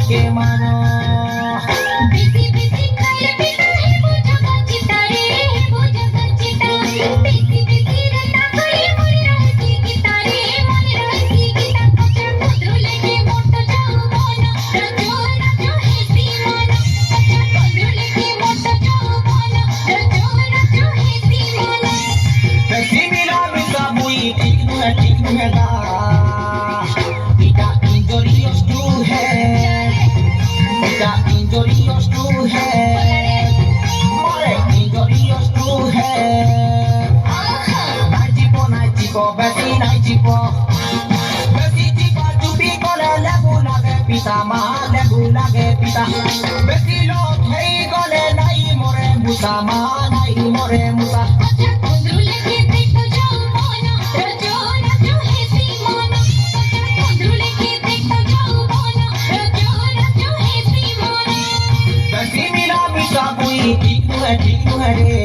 के मानो BC BC खाइले पिता है वो जगत चिता रे वो जगत चिता बिसी बिसी रता खाइले मोरे रहसी गीता रे मोरे रहसी गीता कचरा कुंदरू लेके मोटो जाऊ बोनो रजो रजो है सीमाना कचरा कुंदरू लेके मोटो जाऊ बोनो रजो रजो है सीमाना बेसी मिला मिसा बुई ठीक नु है गा इटा इंजरियस टू है इटा इंजरियस टू है मोरे इंजरियस टू है नाई चिपो बेसी नाई चिपो चुपी कोले लेगु लागे पिता मा लेगु लागे पिता बेसी लोग है कोले नाई मोरे मुसा मा नाई मोरे मुसा कचरा कुंदरू लेके देखो जाऊ बोनो रजो रजो है सीमाना कचरा कुंदरू लेके देखो जाऊ बोनो रजो रजो है सीमाना बेसी मिला मिसा बुई ठीक नु है रे